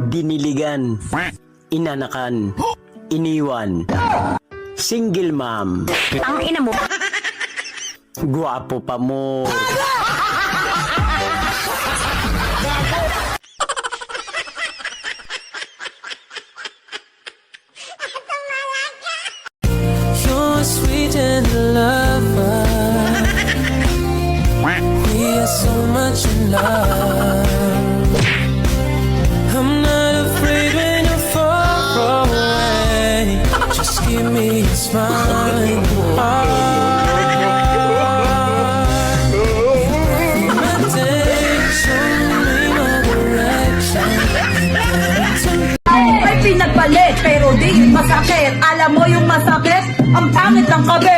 diniligan, inanakan, iniwan, single mom, Ang ina mo. guwapo pa mo. You're sweet and lover. We are so much in love. I'm not afraid when you're far away. Just give me a smile. Ay pinagpalit pero di masakit. Alam mo yung masakit? Ang pangit ng kabe.